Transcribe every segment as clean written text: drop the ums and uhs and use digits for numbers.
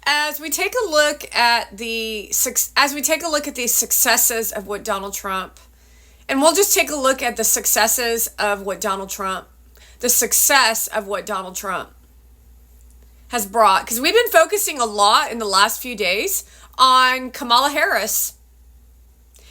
As we take a look at the successes of what Donald Trump, and we'll just take a look at the success of what Donald Trump has brought, because we've been focusing a lot in the last few days on Kamala Harris.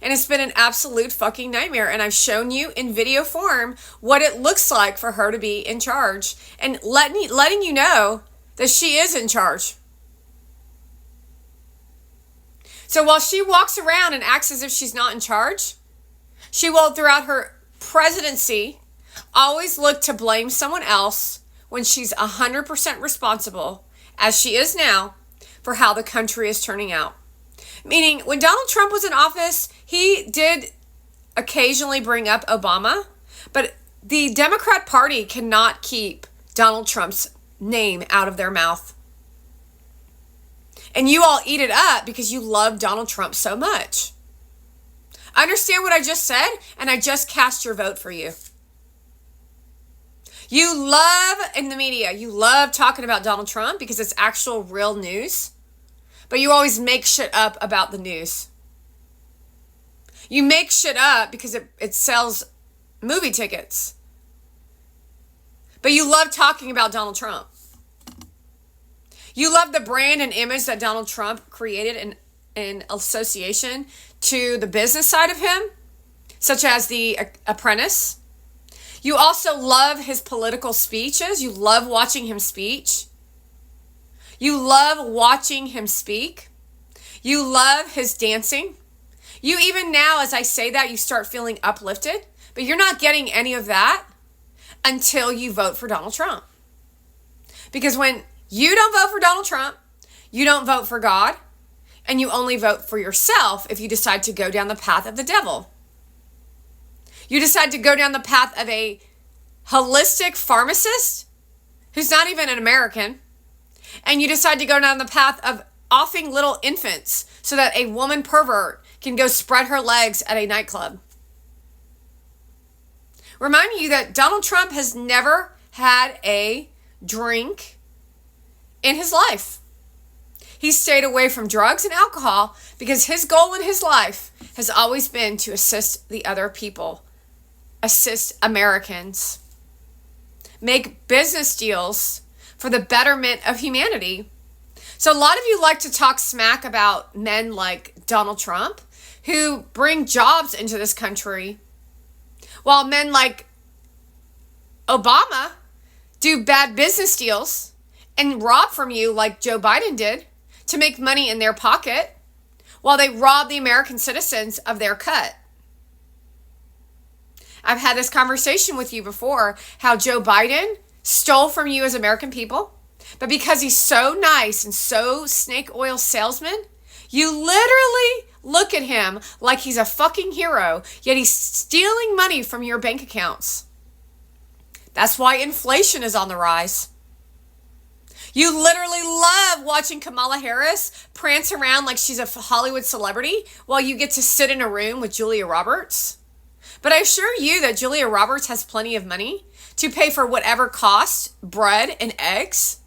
And it's been an absolute fucking nightmare. And I've shown you in video form what it looks like for her to be in charge. And letting you know that she is in charge. So while she walks around and acts as if she's not in charge, she will, throughout her presidency, always look to blame someone else when she's 100% responsible, as she is now, for how the country is turning out. Meaning, when Donald Trump was in office, he did occasionally bring up Obama, but the Democrat Party cannot keep Donald Trump's name out of their mouth. And you all eat it up because you love Donald Trump so much. Understand what I just said, and I just cast your vote for you. You love, in the media, you love talking about Donald Trump because it's actual real news. But you always make shit up about the news. You make shit up because it sells movie tickets. But you love talking about Donald Trump. You love the brand and image that Donald Trump created in association to the business side of him, such as The Apprentice. You also love his political speeches. You love watching him speak. You love watching him speak. You love his dancing. You even now, as I say that, you start feeling uplifted, but you're not getting any of that until you vote for Donald Trump. Because when you don't vote for Donald Trump, you don't vote for God, and you only vote for yourself if you decide to go down the path of the devil. You decide to go down the path of a holistic pharmacist who's not even an American, and you decide to go down the path of offing little infants so that a woman pervert can go spread her legs at a nightclub. Remind you that Donald Trump has never had a drink in his life. He stayed away from drugs and alcohol because his goal in his life has always been to assist the other people, assist Americans, make business deals for the betterment of humanity. So a lot of you like to talk smack about men like Donald Trump who bring jobs into this country, while men like Obama do bad business deals and rob from you like Joe Biden did to make money in their pocket while they rob the American citizens of their cut. I've had this conversation with you before, how Joe Biden stole from you as American people, but because he's so nice and so snake oil salesman, you literally look at him like he's a fucking hero, yet he's stealing money from your bank accounts. That's why inflation is on the rise. You literally love watching Kamala Harris prance around like she's a Hollywood celebrity while you get to sit in a room with Julia Roberts. But I assure you that Julia Roberts has plenty of money to pay for whatever costs bread and eggs,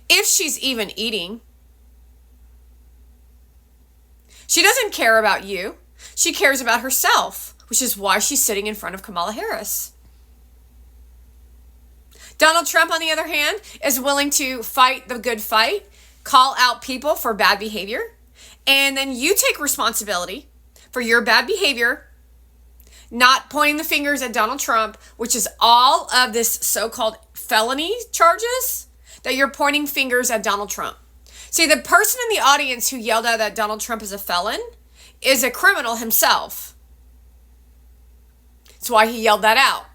if she's even eating. She doesn't care about you. She cares about herself, which is why she's sitting in front of Kamala Harris. Donald Trump, on the other hand, is willing to fight the good fight, call out people for bad behavior, and then you take responsibility for your bad behavior, not pointing the fingers at Donald Trump, which is all of this so-called felony charges, that you're pointing fingers at Donald Trump. See, the person in the audience who yelled out that Donald Trump is a felon is a criminal himself. That's why he yelled that out.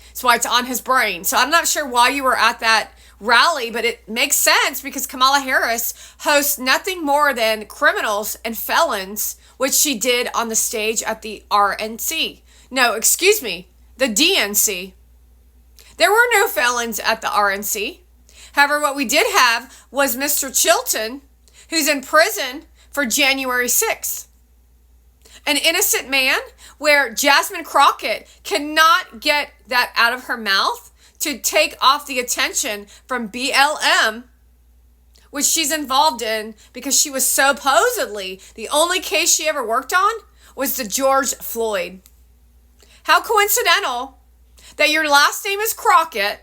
That's why it's on his brain. So I'm not sure why you were at that rally, but it makes sense because Kamala Harris hosts nothing more than criminals and felons, which she did on the stage at the RNC. No, excuse me, the DNC. There were no felons at the RNC. However, what we did have was Mr. Chilton, who's in prison for January 6th. An innocent man where Jasmine Crockett cannot get that out of her mouth to take off the attention from BLM, which she's involved in because she was supposedly the only case she ever worked on was the George Floyd. How coincidental that your last name is Crockett,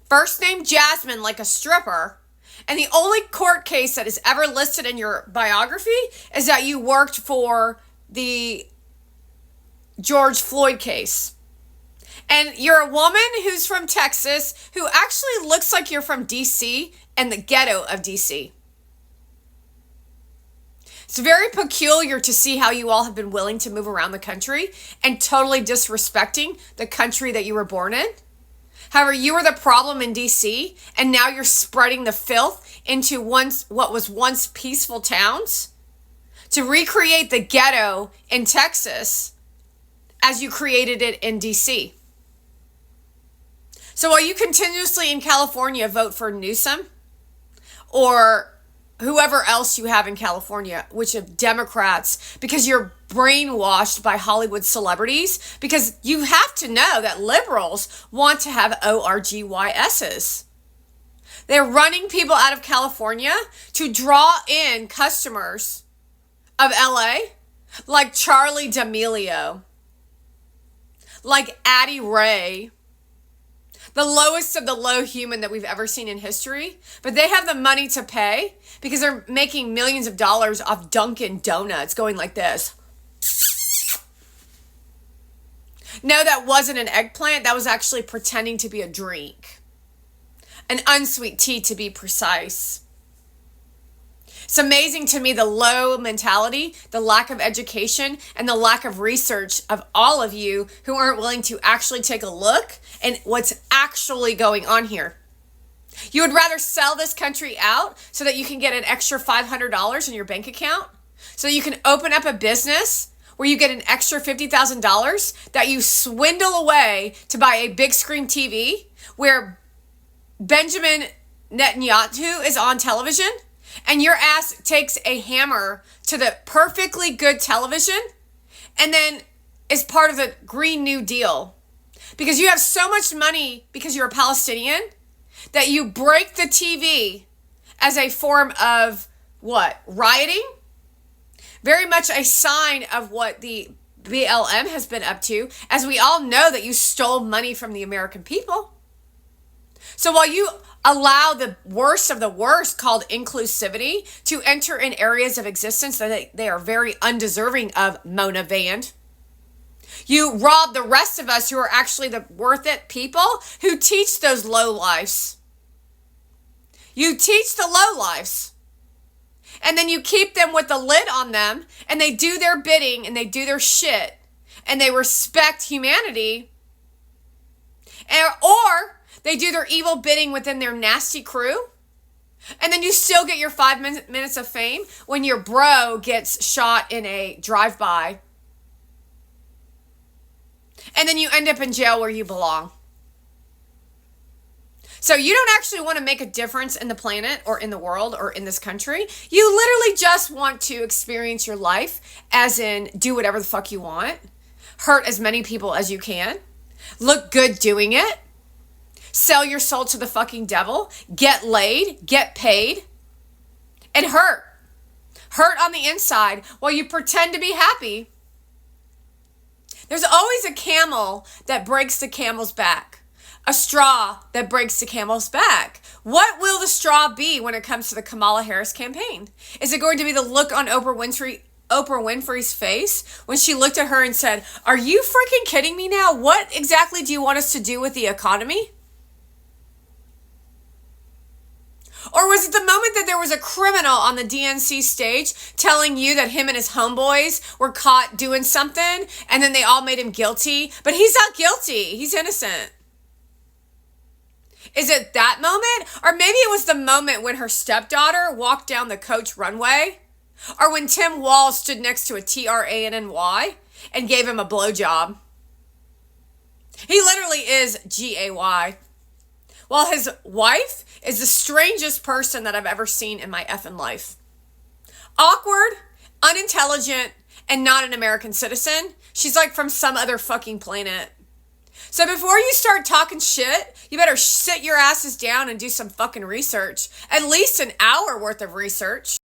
first name Jasmine like a stripper, and the only court case that is ever listed in your biography is that you worked for the George Floyd case. And you're a woman who's from Texas who actually looks like you're from DC and the ghetto of DC. It's very peculiar to see how you all have been willing to move around the country and totally disrespecting the country that you were born in. However, you were the problem in DC, and now you're spreading the filth into what was once peaceful towns to recreate the ghetto in Texas as you created it in DC. So while you continuously in California vote for Newsom or whoever else you have in California, which of Democrats, because you're brainwashed by Hollywood celebrities, because you have to know that liberals want to have ORGYSs. They're running people out of California to draw in customers of LA like Charlie D'Amelio, like Addie Ray, the lowest of the low human that we've ever seen in history, but they have the money to pay because they're making millions of dollars off Dunkin' Donuts going like this. No, that wasn't an eggplant. That was actually pretending to be a drink. An unsweet tea, to be precise. It's amazing to me the low mentality, the lack of education, and the lack of research of all of you who aren't willing to actually take a look at what's actually going on here. You would rather sell this country out so that you can get an extra $500 in your bank account, so you can open up a business where you get an extra $50,000 that you swindle away to buy a big screen TV where Benjamin Netanyahu is on television, and your ass takes a hammer to the perfectly good television and then is part of the Green New Deal. Because you have so much money because you're a Palestinian that you break the TV as a form of what? Rioting? Very much a sign of what the BLM has been up to, as we all know that you stole money from the American people. So while you allow the worst of the worst called inclusivity to enter in areas of existence that they are very undeserving of, Mona Vand, you rob the rest of us who are actually the worth it people who teach those low lives. You teach the low lives. And then you keep them with the lid on them, and they do their bidding and they do their shit and they respect humanity, or they do their evil bidding within their nasty crew. And then you still get your 5 minutes of fame when your bro gets shot in a drive-by. And then you end up in jail where you belong. So you don't actually want to make a difference in the planet or in the world or in this country. You literally just want to experience your life, as in do whatever the fuck you want, hurt as many people as you can, look good doing it, sell your soul to the fucking devil, get laid, get paid, and hurt. Hurt on the inside while you pretend to be happy. There's always a camel that breaks the camel's back. A straw that breaks the camel's back. What will the straw be when it comes to the Kamala Harris campaign? Is it going to be the look on Oprah Winfrey's face when she looked at her and said, "Are you freaking kidding me now? What exactly do you want us to do with the economy?" Or was it the moment that there was a criminal on the DNC stage telling you that him and his homeboys were caught doing something and then they all made him guilty? But he's not guilty. He's innocent. Is it that moment? Or maybe it was the moment when her stepdaughter walked down the Coach runway? Or when Tim Walz stood next to a TRANNY and gave him a blowjob? He literally is GAY. While his wife is the strangest person that I've ever seen in my effing life. Awkward, unintelligent, and not an American citizen. She's like from some other fucking planet. So before you start talking shit, you better sit your asses down and do some fucking research. At least an hour worth of research.